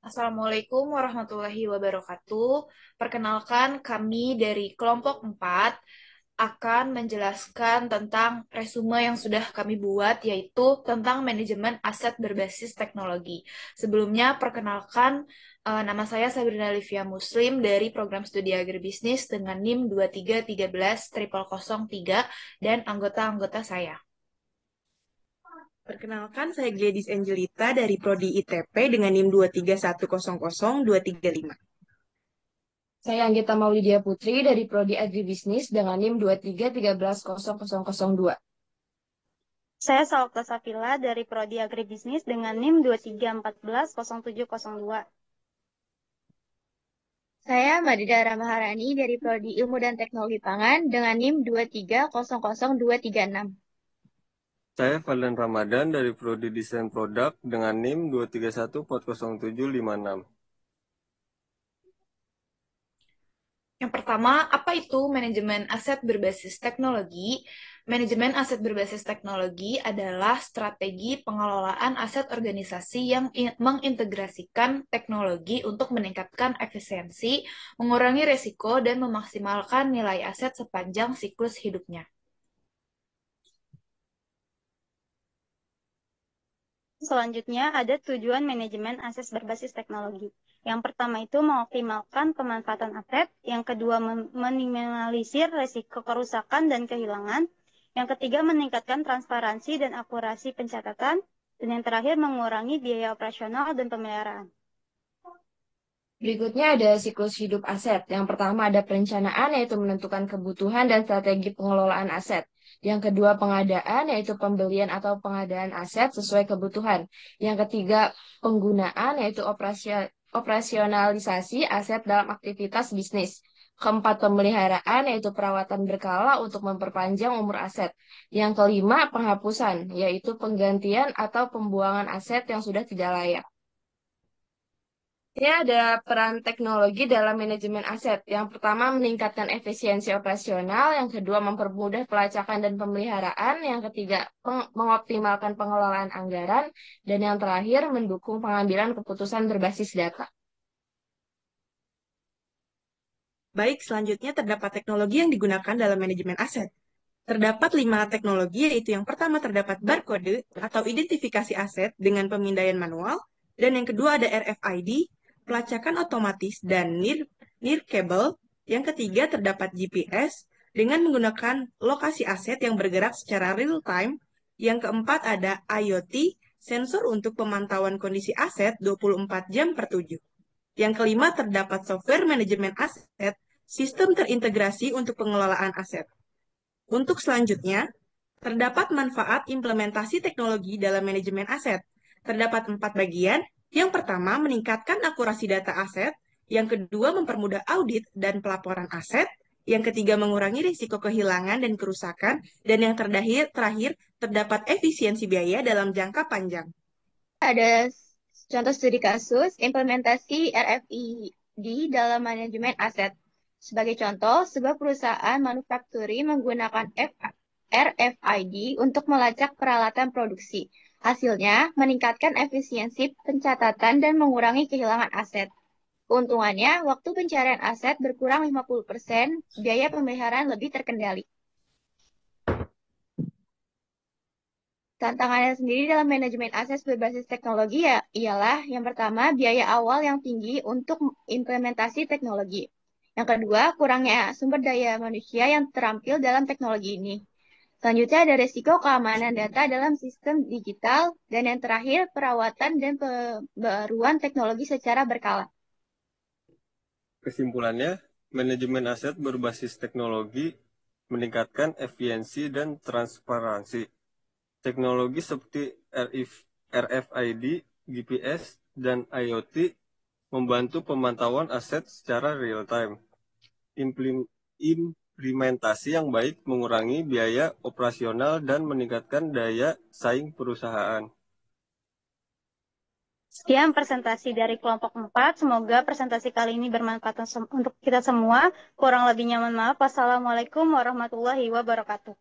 Assalamualaikum warahmatullahi wabarakatuh. Perkenalkan, kami dari kelompok 4 akan menjelaskan tentang resume yang sudah kami buat, yaitu tentang manajemen aset berbasis teknologi. Sebelumnya, perkenalkan, nama saya Sabrina Livia Muslim dari program studi agribisnis dengan NIM 2313003 dan anggota-anggota saya. Perkenalkan, saya Gladys Angelita dari Prodi ITP dengan NIM 231000235. Saya Anggita Maulidia Putri dari Prodi Agribisnis dengan NIM 233110002. Saya Salokta Safila dari Prodi Agribisnis dengan NIM 23140702. Saya Madidara Maharani dari Prodi Ilmu dan Teknologi Pangan dengan NIM 2300236. Saya Fadlan Ramadan dari Prodi Desain Produk dengan NIM 231400756. Yang pertama, apa itu manajemen aset berbasis teknologi? Manajemen aset berbasis teknologi adalah strategi pengelolaan aset organisasi yang mengintegrasikan teknologi untuk meningkatkan efisiensi, mengurangi risiko, dan memaksimalkan nilai aset sepanjang siklus hidupnya. Selanjutnya ada tujuan manajemen aset berbasis teknologi. Yang pertama itu mengoptimalkan pemanfaatan aset, yang kedua meminimalisir risiko kerusakan dan kehilangan, yang ketiga meningkatkan transparansi dan akurasi pencatatan, dan yang terakhir mengurangi biaya operasional dan pemeliharaan. Berikutnya ada siklus hidup aset. Yang pertama ada perencanaan, yaitu menentukan kebutuhan dan strategi pengelolaan aset. Yang kedua pengadaan, yaitu pembelian atau pengadaan aset sesuai kebutuhan. Yang ketiga penggunaan, yaitu operasionalisasi aset dalam aktivitas bisnis. Keempat pemeliharaan, yaitu perawatan berkala untuk memperpanjang umur aset. Yang kelima penghapusan, yaitu penggantian atau pembuangan aset yang sudah tidak layak. Ini ada peran teknologi dalam manajemen aset. Yang pertama, meningkatkan efisiensi operasional. Yang kedua, mempermudah pelacakan dan pemeliharaan. Yang ketiga, mengoptimalkan pengelolaan anggaran. Dan yang terakhir, mendukung pengambilan keputusan berbasis data. Baik, selanjutnya terdapat teknologi yang digunakan dalam manajemen aset. Terdapat 5 teknologi, yaitu yang pertama terdapat barcode atau identifikasi aset dengan pemindaian manual, dan yang kedua ada RFID, pelacakan otomatis, dan Near-Cable. Yang ketiga terdapat GPS dengan menggunakan lokasi aset yang bergerak secara real-time. Yang keempat ada IoT, sensor untuk pemantauan kondisi aset 24 jam per 7. Yang kelima terdapat software manajemen aset, sistem terintegrasi untuk pengelolaan aset. Untuk selanjutnya, terdapat manfaat implementasi teknologi dalam manajemen aset. Terdapat 4 bagian. Yang pertama, meningkatkan akurasi data aset. Yang kedua, mempermudah audit dan pelaporan aset. Yang ketiga, mengurangi risiko kehilangan dan kerusakan. Dan yang terakhir terdapat efisiensi biaya dalam jangka panjang. Ada contoh studi kasus implementasi RFID dalam manajemen aset. Sebagai contoh, sebuah perusahaan manufaktur menggunakan RFID untuk melacak peralatan produksi. Hasilnya, meningkatkan efisiensi pencatatan dan mengurangi kehilangan aset. Keuntungannya, waktu pencarian aset berkurang 50%, biaya pemeliharaan lebih terkendali. Tantangannya sendiri dalam manajemen aset berbasis teknologi ialah yang pertama, biaya awal yang tinggi untuk implementasi teknologi. Yang kedua, kurangnya sumber daya manusia yang terampil dalam teknologi ini. Selanjutnya ada risiko keamanan data dalam sistem digital. Dan yang terakhir, perawatan dan pembaruan teknologi secara berkala. Kesimpulannya, manajemen aset berbasis teknologi meningkatkan efisiensi dan transparansi. Teknologi seperti RFID, GPS, dan IoT membantu pemantauan aset secara real-time. Implementasi yang baik mengurangi biaya operasional dan meningkatkan daya saing perusahaan. Sekian presentasi dari kelompok 4. Semoga presentasi kali ini bermanfaat untuk kita semua. Kurang lebihnya mohon maaf. Wassalamualaikum warahmatullahi wabarakatuh.